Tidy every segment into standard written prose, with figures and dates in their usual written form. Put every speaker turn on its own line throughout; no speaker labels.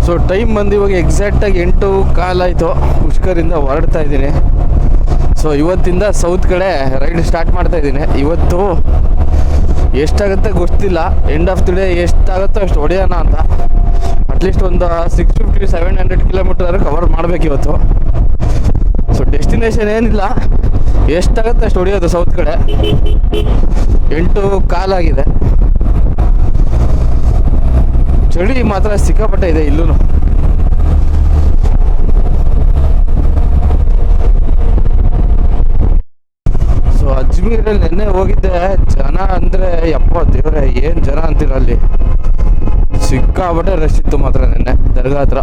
So time ಬಂದು ಇವಾಗ ಎಕ್ಸಾಕ್ಟಾಗಿ 8:15 ಆಯಿತು. ಪುಷ್ಕರಿಂದ ಹೊರಡ್ತಾ ಇದ್ದೀನಿ. ಸೊ ಇವತ್ತಿಂದ ಸೌತ್ ಕಡೆ ರೈಡ್ ಸ್ಟಾರ್ಟ್ ಮಾಡ್ತಾ ಇದ್ದೀನಿ. ಇವತ್ತು ಎಷ್ಟಾಗುತ್ತೆ ಗೊತ್ತಿಲ್ಲ, ಎಂಡ್ ಆಫ್ ದಿ ಡೇ ಎಷ್ಟಾಗುತ್ತೋ ಅಷ್ಟು ಹೊಡೆಯೋಣ ಅಂತ. ಅಟ್ಲೀಸ್ಟ್ ಒಂದು 650-700 ಕಿಲೋಮೀಟರ್ ಕವರ್ ಮಾಡಬೇಕು ಇವತ್ತು. ಸೊ ಡೆಸ್ಟಿನೇಷನ್ ಏನಿಲ್ಲ, ಎಷ್ಟಾಗುತ್ತೆ ಅಷ್ಟು ಹೊಡೆಯೋದು ಸೌತ್ ಕಡೆ. 8:15 ಆಗಿದೆ. ಚಳಿ ಮಾತ್ರ ಸಿಕ್ಕಾಪಟ್ಟೆ ಇದೆ ಇಲ್ಲೂ. ಸೊ ಅಜ್ಮೀರಲ್ಲಿ ನೆನ್ನೆ ಹೋಗಿದ್ದೆ, ಜನ ಅಂದರೆ ಯಪ್ಪ ದೇವ್ರೆ ಏನು ಜನ ಅಂತೀರ ಅಲ್ಲಿ. ಸಿಕ್ಕಾಪಟ್ಟೆ ರಶ್ ಇತ್ತು ಮಾತ್ರ ನೆನ್ನೆ ದರ್ಗಾ ಹತ್ರ.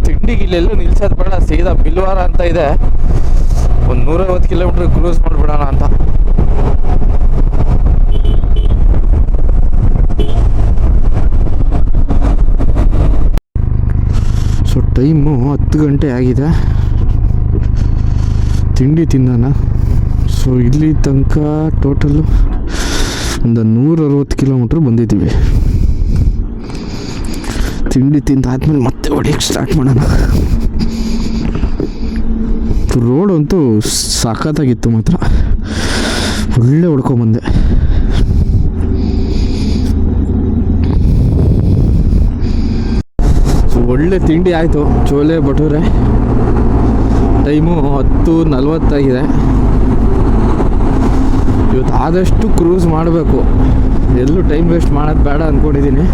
ತಿಂಡಿಗೆ ಇಲ್ಲೆಲ್ಲೂ ನಿಲ್ಸೋದು ಬೇಡ, ಸೀದಾ ಬಿಲ್ವಾರ ಅಂತ ಇದೆ, ಒಂದು 150 ಕಿಲೋಮೀಟ್ರ್ ಕ್ರೂಸ್ ಮಾಡಿಬಿಡೋಣ ಅಂತ. ಸೊ ಟೈಮು 10 ಗಂಟೆ ಆಗಿದೆ. ತಿಂಡಿ ತಿನ್ನೋಣ. ಸೊ ಇಲ್ಲಿ ತನಕ ಟೋಟಲು ಒಂದು 160 ಕಿಲೋಮೀಟ್ರ್ ಬಂದಿದ್ದೀವಿ. ತಿಂಡಿ ತಿಂದಾದ್ಮೇಲೆ ಮತ್ತೆ ಹೊಡಿಯೋಕ್ಕೆ ಸ್ಟಾರ್ಟ್ ಮಾಡೋಣ. ರೋಡ್ ಅಂತೂ ಸಖತ್ತಾಗಿತ್ತು ಮಾತ್ರ, ಒಳ್ಳೆ ಹೊಡ್ಕೊಂಬಂದೆ. ಸೊ ಒಳ್ಳೆ ತಿಂಡಿ ಆಯಿತು, ಚೋಲೆ ಭಟೂರೆ. ಟೈಮು 10:40 ಆಗಿದೆ. ಇವತ್ತು ಆದಷ್ಟು ಕ್ರೂಸ್ ಮಾಡಬೇಕು, ಎಲ್ಲೂ ಟೈಮ್ ವೇಸ್ಟ್ ಮಾಡೋದು ಬೇಡ ಅಂದ್ಕೊಂಡಿದ್ದೀನಿ.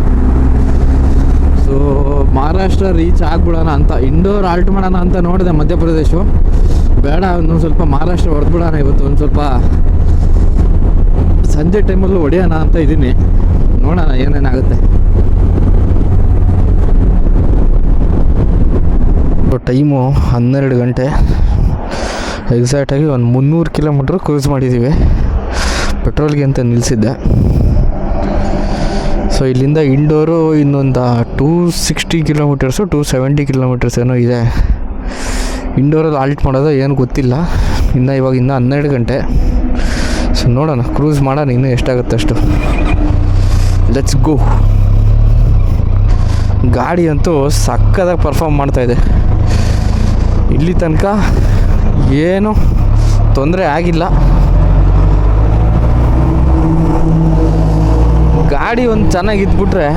ಸೊ ಮಹಾರಾಷ್ಟ್ರ ರೀಚ್ ಆಗಿಬಿಡೋಣ ಅಂತ, ಇಂಡೋರ್ ಆಲ್ಟ್ ಮಾಡೋಣ ಅಂತ ನೋಡಿದೆ ಮಧ್ಯಪ್ರದೇಶ. ಬೇಡ, ಇನ್ನೊಂದು ಸ್ವಲ್ಪ ಮಹಾರಾಷ್ಟ್ರ ಹೊಡೆದ್ಬಿಡೋಣ ಇವತ್ತು, ಒಂದು ಸ್ವಲ್ಪ ಸಂಜೆ ಟೈಮಲ್ಲೂ ಹೊಡೆಯೋಣ ಅಂತ ಇದ್ದೀನಿ. ನೋಡೋಣ ಏನೇನಾಗುತ್ತೆ. ಟೈಮು 12 ಗಂಟೆ ಎಕ್ಸಾಕ್ಟಾಗಿ ಒಂದು 300 ಕಿಲೋಮೀಟ್ರ್ ಕ್ರೂಸ್ ಮಾಡಿದ್ದೀವಿ. ಪೆಟ್ರೋಲ್ಗೆ ಅಂತ ನಿಲ್ಲಿಸಿದ್ದೆ. ಸೊ ಇಲ್ಲಿಂದ ಇಂಡೋರು ಇನ್ನೊಂದು 260 ಕಿಲೋಮೀಟರ್ಸು 270 ಕಿಲೋಮೀಟರ್ಸ್ ಏನೋ ಇದೆ. ಇಂಡೋರಲ್ಲಿ ಆಲ್ಟ್ ಮಾಡೋದು ಏನು ಗೊತ್ತಿಲ್ಲ ಇನ್ನು. ಇವಾಗ ಇನ್ನೂ 12 ಗಂಟೆ. ಸೊ ನೋಡೋಣ, ಕ್ರೂಸ್ ಮಾಡೋಣ, ಇನ್ನೂ ಎಷ್ಟಾಗುತ್ತೆ ಅಷ್ಟು. Let's go. ಗಾಡಿ ಅಂತೂ ಸಕ್ಕತ್ತಾಗಿ ಪರ್ಫಾರ್ಮ್ ಮಾಡ್ತಾಯಿದೆ. ಇಲ್ಲಿ ತನಕ ಏನು ತೊಂದರೆ ಆಗಿಲ್ಲ. ಗಾಡಿ ಒಂದು ಚೆನ್ನಾಗಿದ್ಬಿಟ್ರೆ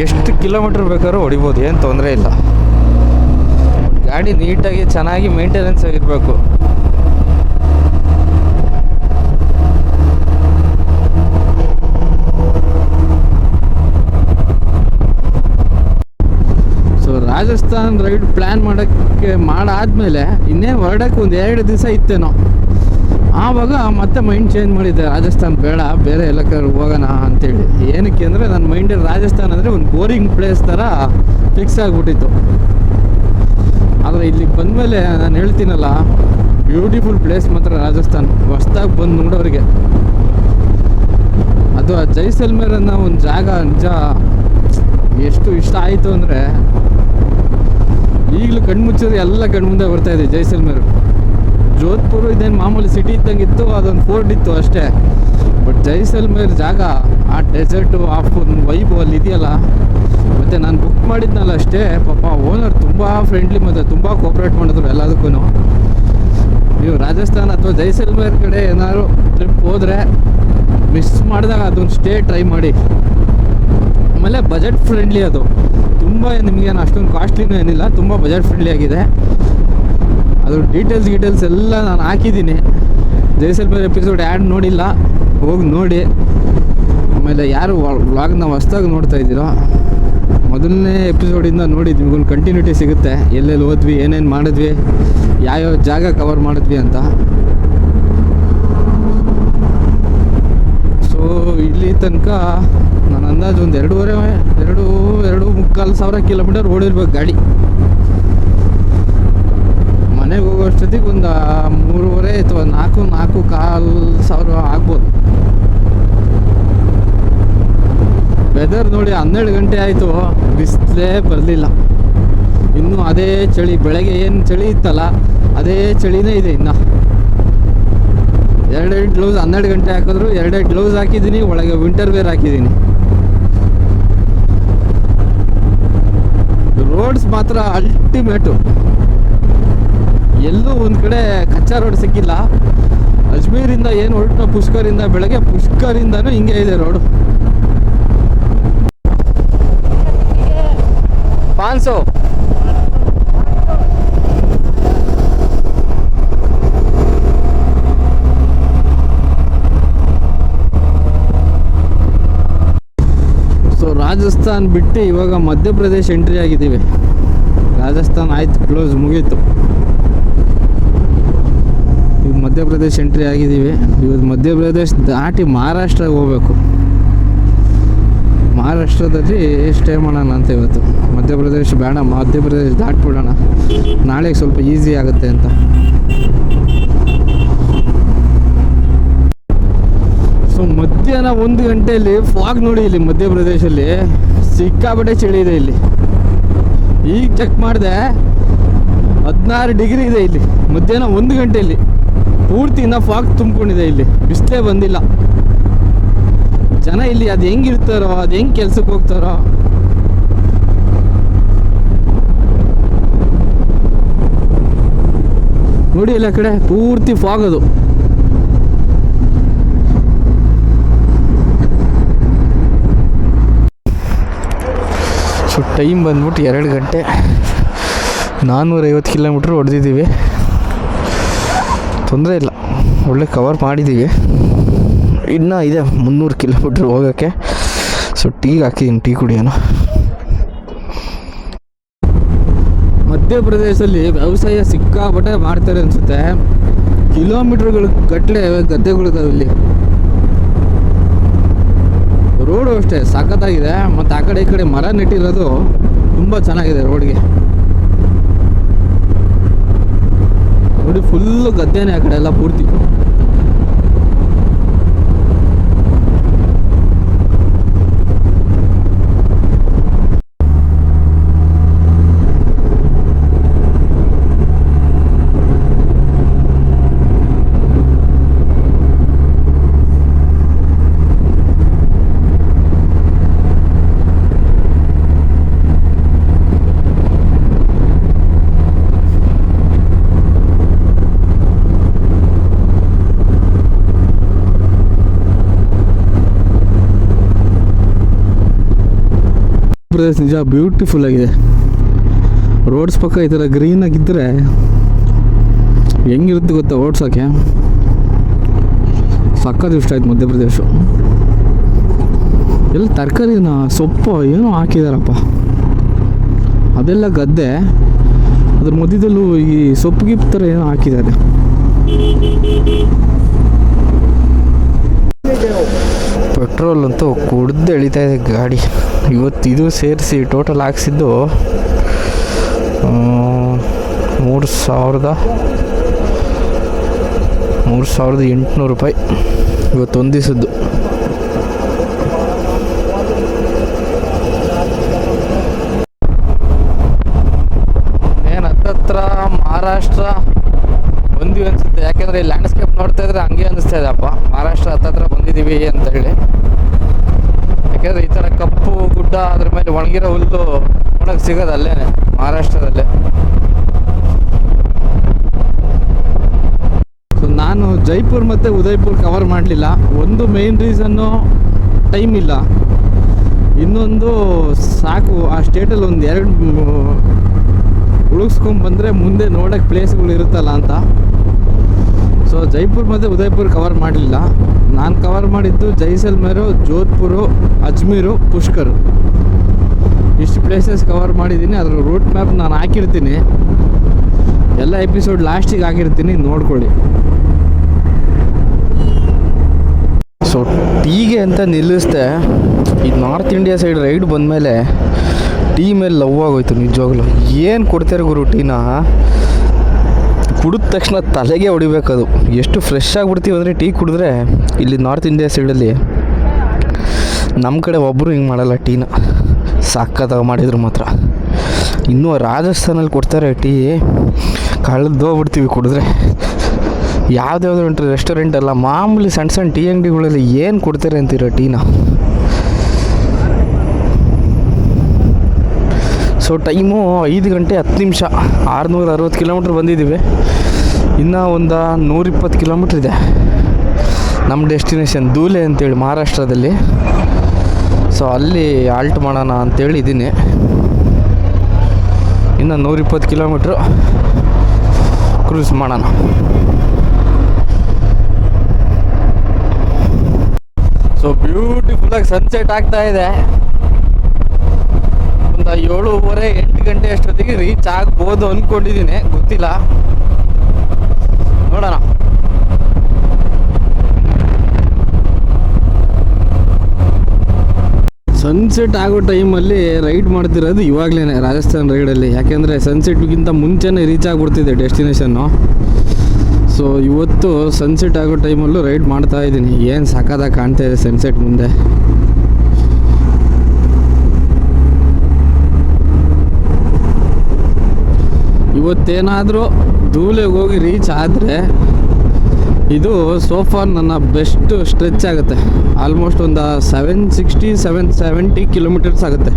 ಎಷ್ಟು ಕಿಲೋಮೀಟ್ರ್ ಬೇಕಾದ್ರೂ ಹೊಡಿಬೋದು, ಏನು ತೊಂದರೆ ಇಲ್ಲ. ಗಾಡಿ ನೀಟಾಗಿ ಚೆನ್ನಾಗಿ ಮೇಂಟೆನೆನ್ಸ್ ಆಗಿರಬೇಕು. ಸೊ ರಾಜಸ್ಥಾನ್ ರೈಡ್ ಪ್ಲ್ಯಾನ್ ಮಾಡಾದ್ಮೇಲೆ ಇನ್ನೇನು ಹೊರಡಕ್ಕೆ ಒಂದು 2 ದಿವಸ ಇತ್ತೇನೋ. ಆವಾಗ ಮತ್ತೆ ಮೈಂಡ್ ಚೇಂಜ್ ಮಾಡಿದ್ದೆ, ರಾಜಸ್ಥಾನ್ ಬೇಡ, ಬೇರೆ ಎಲ್ಲಕ್ಕಾದ್ರೂ ಹೋಗೋಣ ಅಂತೇಳಿ. ಏನಕ್ಕೆ ಅಂದರೆ ನನ್ನ ಮೈಂಡಲ್ಲಿ ರಾಜಸ್ಥಾನ್ ಅಂದರೆ ಒಂದು ಬೋರಿಂಗ್ ಪ್ಲೇಸ್ ಥರ ಫಿಕ್ಸ್ ಆಗಿಬಿಟ್ಟಿತ್ತು. ಆದರೆ ಇಲ್ಲಿಗೆ ಬಂದಮೇಲೆ ನಾನು ಹೇಳ್ತೀನಲ್ಲ, ಬ್ಯೂಟಿಫುಲ್ ಪ್ಲೇಸ್ ಮಾತ್ರ ರಾಜಸ್ಥಾನ್. ಹೊಸ್ದಾಗಿ ಬಂದು ನೋಡೋರಿಗೆ ಅದು ಆ ಜೈಸಲ್ಮೇರ್ ಅನ್ನೋ ಒಂದು ಜಾಗ ನಿಜ ಎಷ್ಟು ಇಷ್ಟ ಆಯಿತು ಅಂದರೆ, ಈಗಲೂ ಕಣ್ಮುಚ್ಚಿದ್ರೆ ಎಲ್ಲ ಕಣ್ಮುಂದೆ ಬರ್ತಾಯಿದೆ. ಜೈಸಲ್ಮೇರ್, ಜೋಧ್ಪುರ ಇದೇನು ಮಾಮೂಲಿ ಸಿಟಿ ಇದ್ದಂಗೆ ಇತ್ತು, ಅದೊಂದು ಫೋರ್ಟ್ ಇತ್ತು ಅಷ್ಟೇ. ಬಟ್ ಜೈಸಲ್ಮೇರ್ ಜಾಗ, ಆ ಡೆಸರ್ಟು, ಆ ಒಂದು ವೈಬು ಅಲ್ಲಿ ಇದೆಯಲ್ಲ. ಮತ್ತು ನಾನು ಬುಕ್ ಮಾಡಿದ್ನಲ್ಲ ಅಷ್ಟೇ, ಪಾಪ ಓನರ್ ತುಂಬ ಫ್ರೆಂಡ್ಲಿ ಮತ್ತು ತುಂಬ ಕೋಪ್ರೇಟ್ ಮಾಡಿದ್ರು ಎಲ್ಲದಕ್ಕೂ. ನೀವು ರಾಜಸ್ಥಾನ್ ಅಥವಾ ಜೈಸಲ್ಮೇರ್ ಕಡೆ ಏನಾದ್ರು ಟ್ರಿಪ್ ಹೋದರೆ ಮಿಸ್ ಮಾಡಿದಾಗ ಅದೊಂದು ಸ್ಟೇ ಟ್ರೈ ಮಾಡಿ. ಆಮೇಲೆ ಬಜೆಟ್ ಫ್ರೆಂಡ್ಲಿ ಅದು, ತುಂಬ ನಿಮಗೇನು ಅಷ್ಟೊಂದು ಕಾಸ್ಟ್ಲಿನೂ ಏನಿಲ್ಲ, ತುಂಬ ಬಜೆಟ್ ಫ್ರೆಂಡ್ಲಿ ಆಗಿದೆ. ಅದು ಡೀಟೇಲ್ಸ್ ಎಲ್ಲ ನಾನು ಹಾಕಿದ್ದೀನಿ. ಜೈಸಲ್ಮೇರ್ ಎಪಿಸೋಡ್ ಆ್ಯಡ್ ನೋಡಿಲ್ಲ, ಹೋಗಿ ನೋಡಿ. ಆಮೇಲೆ ಯಾರು ವ್ಲಾಗ್ನ ಹೊಸ್ದಾಗಿ ನೋಡ್ತಾ ಇದ್ದೀರೋ, ಮೊದಲನೇ ಎಪಿಸೋಡಿಂದ ನೋಡಿ, ನಿಮ್ಗೊಂದು ಕಂಟಿನ್ಯೂಟಿ ಸಿಗುತ್ತೆ. ಎಲ್ಲೆಲ್ಲಿ ಹೋದ್ವಿ, ಏನೇನು ಮಾಡಿದ್ವಿ, ಯಾವ್ಯಾವ ಜಾಗ ಕವರ್ ಮಾಡಿದ್ವಿ ಅಂತ. ಸೊ ಇಲ್ಲಿ ತನಕ ನಾನು ಅಂದಾಜು ಒಂದು 2.5 ಸಾವಿರ ಕಿಲೋಮೀಟರ್ ಓಡಿರ್ಬೇಕು ಗಾಡಿ. ಮನೆಗೆ ಹೋಗೋಷ್ಟೊತ್ತಿಗೆ ಒಂದು 3.5 ಅಥವಾ 4.25 ಸಾವಿರ ಆಗ್ಬೋದು. ವೆದರ್ ನೋಡಿ 12 ಗಂಟೆ ಆಯಿತು, ಬಿಸಿಲೇ ಬರಲಿಲ್ಲ. ಇನ್ನೂ ಅದೇ ಚಳಿ, ಬೆಳಗ್ಗೆ ಏನು ಚಳಿ ಇತ್ತಲ್ಲ ಅದೇ ಚಳಿನೇ ಇದೆ ಇನ್ನು. 2 ಗ್ಲೌಸ್ 12 ಗಂಟೆ ಹಾಕಿದ್ರು, 2 ಗ್ಲೌಸ್ ಹಾಕಿದ್ದೀನಿ, ಒಳಗೆ ವಿಂಟರ್ ವೇರ್ ಹಾಕಿದ್ದೀನಿ. ರೋಡ್ಸ್ ಮಾತ್ರ ಅಲ್ಟಿಮೇಟು. ಎಲ್ಲೂ ಒಂದು ಕಡೆ ಕಚ್ಚಾ ರೋಡ್ ಸಿಕ್ಕಿಲ್ಲ. ಅಜ್ಮೀರಿಂದ ಏನು ಹೊರಟು ಪುಷ್ಕರಿಂದ ಬೆಳಗ್ಗೆ, ಪುಷ್ಕರಿಂದನೂ ಹಿಂಗೆ ಇದೆ ರೋಡು. 500 ಸೊ ರಾಜಸ್ಥಾನ್ ಬಿಟ್ಟು ಇವಾಗ ಮಧ್ಯಪ್ರದೇಶ್ ಎಂಟ್ರಿ ಆಗಿದ್ದೀವಿ. ರಾಜಸ್ಥಾನ್ ಆಯ್ತು, ಕ್ಲೋಸ್, ಮುಗೀತು. ಈಗ ಮಧ್ಯಪ್ರದೇಶ್ ಎಂಟ್ರಿ ಆಗಿದ್ದೀವಿ. ಇವತ್ತು ಮಧ್ಯಪ್ರದೇಶ್ ದಾಟಿ ಮಹಾರಾಷ್ಟ್ರಗೆ ಹೋಗ್ಬೇಕು. ಮಹಾರಾಷ್ಟ್ರದಲ್ಲಿ ಸ್ಟೇ ಮಾಡೋಣ ಅಂತ ಇವತ್ತು. ಮಧ್ಯಪ್ರದೇಶ್ ಬೇಡ, ಮಧ್ಯಪ್ರದೇಶ್ ದಾಟ್ಬಿಡೋಣ, ನಾಳೆಗೆ ಸ್ವಲ್ಪ ಈಸಿ ಆಗುತ್ತೆ ಅಂತ. ಸೊ ಮಧ್ಯಾಹ್ನ 1 ಗಂಟೆಯಲ್ಲಿ ಫಾಗ್ ನೋಡಿ. ಇಲ್ಲಿ ಮಧ್ಯಪ್ರದೇಶಲ್ಲಿ ಸಿಕ್ಕಾಪಟ್ಟೆ ಚಳಿ ಇದೆ. ಇಲ್ಲಿ ಈಗ ಚೆಕ್ ಮಾಡಿದೆ 16 ಡಿಗ್ರಿ ಇದೆ ಇಲ್ಲಿ. ಮಧ್ಯಾಹ್ನ 1 ಗಂಟೆಯಲ್ಲಿ ಪೂರ್ತಿ ಇನ್ನೂ ಫಾಗ್ ತುಂಬಿಕೊಂಡಿದೆ. ಇಲ್ಲಿ ಬಿಸಿಲೇ ಬಂದಿಲ್ಲ. ಜನ ಇಲ್ಲಿ ಅದು ಹೆಂಗಿರ್ತಾರೋ, ಅದು ಹೆಂಗೆ ಕೆಲ್ಸಕ್ಕೆ ಹೋಗ್ತಾರೋ. ನೋಡಿ ಎಲ್ಲ ಕಡೆ ಪೂರ್ತಿ ಫಾಗ್ ಅದು. ಸೊ ಟೈಮ್ ಬಂದ್ಬಿಟ್ಟು 2 ಗಂಟೆ, 450 ಕಿಲೋಮೀಟ್ರ್ ಹೊಡೆದಿದ್ದೀವಿ. ತೊಂದರೆ ಇಲ್ಲ, ಒಳ್ಳೆ ಕವರ್ ಮಾಡಿದ್ದೀವಿ. ಇನ್ನೂ ಇದೆ 300 ಕಿಲೋಮೀಟ್ರ್ ಹೋಗೋಕ್ಕೆ. ಸೊ ಟೀಗೆ ಹಾಕಿದ್ದೀನಿ, ಟೀ ಕುಡಿಯೋಣ. ಮಧ್ಯಪ್ರದೇಶದಲ್ಲಿ ವ್ಯವಸಾಯ ಸಿಕ್ಕಾಪಟ್ಟೆ ಮಾಡ್ತಾರೆ ಅನಿಸುತ್ತೆ. ಕಿಲೋಮೀಟ್ರ್ಗಳು ಗಟ್ಟಲೆ ಗದ್ದೆಗಳಿದಾವೆ ಇಲ್ಲಿ. ರೋಡು ಅಷ್ಟೇ ಸಖತ್ತಾಗಿದೆ. ಮತ್ತು ಆ ಕಡೆ ಈ ಕಡೆ ಮರ ನೆಟ್ಟಿರೋದು ತುಂಬ ಚೆನ್ನಾಗಿದೆ ರೋಡ್ಗೆ. ನೋಡಿ ಫುಲ್ಲು ಗದ್ದೆನೇ ಆ ಕಡೆ ಎಲ್ಲ ಪೂರ್ತಿ. ಪ್ರದೇಶ ನಿಜ ಬ್ಯೂಟಿಫುಲ್ ಆಗಿದೆ. ರೋಡ್ಸ್ ಪಕ್ಕ ಈ ಥರ ಗ್ರೀನ್ ಆಗಿದ್ದರೆ ಹೆಂಗಿರುತ್ತೆ ಗೊತ್ತಾ ಓಡ್ಸೋಕ್ಕೆ. ಸಕ್ಕತ್ ಇಷ್ಟ ಆಯ್ತು ಮಧ್ಯಪ್ರದೇಶ. ಎಲ್ಲ ತರಕಾರಿನ ಸೊಪ್ಪು ಏನೋ ಹಾಕಿದಾರಪ್ಪ. ಅದೆಲ್ಲ ಗದ್ದೆ, ಅದ್ರ ಮಧ್ಯದಲ್ಲೂ ಈ ಸೊಪ್ಪು ಗಿಪ್ಪು ಥರ ಏನೋ ಹಾಕಿದ್ದಾರೆ. ಪೆಟ್ರೋಲ್ ಅಂತೂ ಕುಡ್ದು ಎಳಿತಾ ಇದೆ ಗಾಡಿ. ಇವತ್ತು ಇದು ಸೇರಿಸಿ ಟೋಟಲ್ ಹಾಕ್ಸಿದ್ದು 3,800 ರೂಪಾಯಿ ಇವತ್ತು ಒಂದು ದಿವಸದ್ದು. ಏನು ಹತ್ತತ್ರ ಮಹಾರಾಷ್ಟ್ರ ಬಂದಿವಿ ಅನಿಸುತ್ತೆ. ಯಾಕೆಂದರೆ ಈ ಲ್ಯಾಂಡ್ಸ್ಕೇಪ್ ನೋಡ್ತಾ ಇದ್ರೆ ಹಂಗೆ ಅನ್ನಿಸ್ತಾ ಇದೆಯಪ್ಪ, ಮಹಾರಾಷ್ಟ್ರ ಹತ್ತತ್ರ ಬಂದಿದ್ದೀವಿ ಅಂತ ಹೇಳಿ. ಯಾಕೆಂದರೆ ಈ ಥರ ಕಪ್ಪು ಗುಡ್ಡ ಅದ್ರ ಮೇಲೆ ಒಣಗಿರೋ ಹುಲ್ಲು ನೋಡೋಕೆ ಸಿಗೋದು ಅಲ್ಲೇನೆ, ಮಹಾರಾಷ್ಟ್ರದಲ್ಲೇ. ಸೊ ನಾನು ಜೈಪುರ್ ಮತ್ತು ಉದಯ್ಪುರ್ ಕವರ್ ಮಾಡಲಿಲ್ಲ. ಒಂದು ಮೇನ್ ರೀಸನ್ನು ಟೈಮ್ ಇಲ್ಲ, ಇನ್ನೊಂದು ಸಾಕು ಆ ಸ್ಟೇಟಲ್ಲಿ ಒಂದು 2 ಉಳಿಸ್ಕೊಂಡ್ಬಂದರೆ ಮುಂದೆ ನೋಡೋಕ್ಕೆ ಪ್ಲೇಸ್ಗಳು ಇರುತ್ತಲ್ಲ ಅಂತ. ಸೊ ಜೈಪುರ್ ಮತ್ತು ಉದಯ್ಪುರ್ ಕವರ್ ಮಾಡಲಿಲ್ಲ. ನಾನು ಕವರ್ ಮಾಡಿದ್ದು ಜೈಸಲ್ಮೇರು, ಜೋಧ್ಪುರು, ಅಜ್ಮೀರು, ಪುಷ್ಕರ್, ಇಷ್ಟು ಪ್ಲೇಸಸ್ ಕವರ್ ಮಾಡಿದ್ದೀನಿ. ಅದರ ರೂಟ್ ಮ್ಯಾಪ್ ನಾನು ಹಾಕಿರ್ತೀನಿ, ಎಲ್ಲ ಎಪಿಸೋಡ್ ಲಾಸ್ಟಿಗೆ ಹಾಕಿರ್ತೀನಿ, ನೋಡ್ಕೊಳ್ಳಿ. ಸೊ ಟೀಗೆ ಅಂತ ನಿಲ್ಲಿಸ್ದೆ. ಈ ನಾರ್ತ್ ಇಂಡಿಯಾ ಸೈಡ್ ರೈಡ್ ಬಂದಮೇಲೆ ಟೀ ಮೇಲೆ ಲವ್ ಆಗೋಯ್ತು ನಿಜವಾಗ್ಲೂ. ಏನು ಕೊಡ್ತಾರೆ ಗುರು ಟೀನ, ಕುಡಿದ ತಕ್ಷಣ ತಲೆಗೆ ಹೊಡಿಬೇಕದು. ಎಷ್ಟು ಫ್ರೆಶ್ ಆಗಿಬಿಡ್ತೀವಿ ಅಂದರೆ ಟೀ ಕುಡಿದ್ರೆ. ಇಲ್ಲಿ ನಾರ್ತ್ ಇಂಡಿಯಾ ಸೈಡಲ್ಲಿ ನಮ್ಮ ಕಡೆ ಒಬ್ಬರು ಹಿಂಗೆ ಮಾಡಲ್ಲ ಟೀನ, ಸಕ್ಕತ್ತಾಗಿ ಮಾಡಿದ್ರು ಮಾತ್ರ. ಇನ್ನೂ ರಾಜಸ್ಥಾನಲ್ಲಿ ಕೊಡ್ತಾರೆ ಟೀ, ಕಳೆದೋಗ್ಬಿಡ್ತೀವಿ ಕುಡಿದ್ರೆ. ಯಾವುದ್ಯಾವುದೋ ರೆಸ್ಟೋರೆಂಟ್ ಅಲ್ಲ, ಮಾಮೂಲಿ ಸಣ್ಣ ಸಣ್ಣ ಟೀ ಅಂಗಡಿಗಳಲ್ಲಿ ಏನು ಕೊಡ್ತಾರೆ ಅಂತೀರ ಟೀನ.
ಸೊ ಟೈಮು 5 ಗಂಟೆ 10 ನಿಮಿಷ, 660 ಕಿಲೋಮೀಟ್ರ್ ಬಂದಿದ್ದೀವಿ. ಇನ್ನೂ ಒಂದು 120 ಕಿಲೋಮೀಟ್ರ್ ಇದೆ ನಮ್ಮ ಡೆಸ್ಟಿನೇಷನ್ ಧೂಲೆ ಅಂತೇಳಿ ಮಹಾರಾಷ್ಟ್ರದಲ್ಲಿ. ಸೊ ಅಲ್ಲಿ ಆಲ್ಟ್ ಮಾಡೋಣ ಅಂತೇಳಿ ಇದ್ದೀನಿ. ಇನ್ನು 120 ಕಿಲೋಮೀಟ್ರು ಕ್ರೂಸ್ ಮಾಡೋಣ. ಸೊ ಬ್ಯೂಟಿಫುಲ್ಲಾಗಿ ಸನ್ಸೆಟ್ ಆಗ್ತಾ ಇದೆ. ಒಂದು 7:30 8 ಗಂಟೆ ಅಷ್ಟೊತ್ತಿಗೆ ರೀಚ್ ಆಗ್ಬೋದು ಅಂದ್ಕೊಂಡಿದ್ದೀನಿ, ಗೊತ್ತಿಲ್ಲ, ನೋಡೋಣ. ಸನ್ಸೆಟ್ ಆಗೋ ಟೈಮಲ್ಲಿ ರೈಡ್ ಮಾಡ್ತಿರೋದು ಇವಾಗಲೇ ರಾಜಸ್ಥಾನ್ ರೈಡಲ್ಲಿ, ಯಾಕೆಂದರೆ ಸನ್ಸೆಟ್ಗಿಂತ ಮುಂಚೆನೇ ರೀಚ್ ಆಗಿಬಿಡ್ತಿದೆ ಡೆಸ್ಟಿನೇಷನ್ನು. ಸೊ ಇವತ್ತು ಸನ್ಸೆಟ್ ಆಗೋ ಟೈಮಲ್ಲೂ ರೈಡ್ ಮಾಡ್ತಾ ಇದ್ದೀನಿ. ಏನು ಸಖತ್ತಾಗಿ ಕಾಣ್ತಾ ಇದೆ ಸನ್ಸೆಟ್ ಮುಂದೆ. ಇವತ್ತೇನಾದರೂ ಧೂಲೆಗೆ ಹೋಗಿ ರೀಚ್ ಆದರೆ ಇದು ಸೋಫಾರ್ ನನ್ನ ಬೆಸ್ಟ್ ಸ್ಟ್ರೆಚ್ ಆಗುತ್ತೆ. ಆಲ್ಮೋಸ್ಟ್ ಒಂದು 760-770 ಕಿಲೋಮೀಟರ್ಸ್ ಆಗುತ್ತೆ.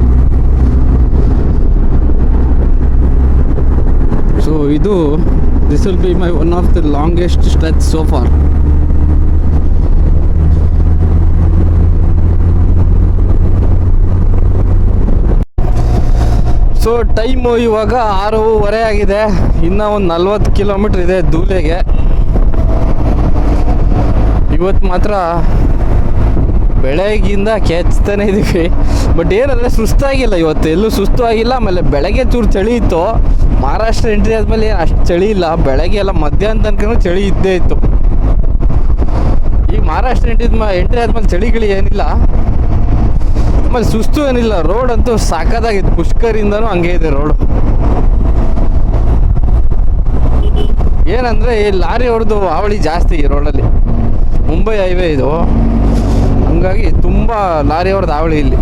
ಸೊ ಇದು this will be my one of the longest stretch so far. So time ಇವಾಗ 6:30 ಆಗಿದೆ. ಇನ್ನೂ ಒಂದು 40 ಕಿಲೋಮೀಟ್ರ್ ಇದೆ ಧೂಲೆಗೆ. ಇವತ್ತು ಮಾತ್ರ ಬೆಳಗ್ಗಿಂದ ಕೆಚ್ತಾನೆ ಇದ್ದೀವಿ. ಬಟ್ ಏನಂದರೆ ಸುಸ್ತಾಗಿಲ್ಲ, ಇವತ್ತು ಎಲ್ಲೂ ಸುಸ್ತು ಆಗಿಲ್ಲ. ಆಮೇಲೆ ಬೆಳಗ್ಗೆ ಚೂರು ಚಳಿ ಇತ್ತು. ಮಹಾರಾಷ್ಟ್ರ ಎಂಟ್ರಿ ಆದಮೇಲೆ ಏನು ಅಷ್ಟು ಚಳಿ ಇಲ್ಲ. ಬೆಳಗ್ಗೆ ಎಲ್ಲ ಮಧ್ಯಾಹ್ನ ತನಕ ಚಳಿ ಇದ್ದೇ ಇತ್ತು. ಈಗ ಮಹಾರಾಷ್ಟ್ರ ಎಂಟ್ರಿ ಆದಮೇಲೆ ಚಳಿಗಳು ಏನಿಲ್ಲ, ಆಮೇಲೆ ಸುಸ್ತು ಏನಿಲ್ಲ. ರೋಡ್ ಅಂತೂ ಸಾಕಾಗಿತ್ತು. ಪುಷ್ಕರಿಂದನೂ ಹಂಗೆ ಇದೆ ರೋಡು. ಏನಂದರೆ ಈ ಲಾರಿ ಹೊಡೆದು ಹಾವಳಿ ಜಾಸ್ತಿ ಈ ರೋಡಲ್ಲಿ. ಮುಂಬೈ ಹೈವೇ ಇದು, ಹಂಗಾಗಿ ತುಂಬ ಲಾರಿ ಹೊಡೆದು ಹಾವಳಿ ಇಲ್ಲಿ.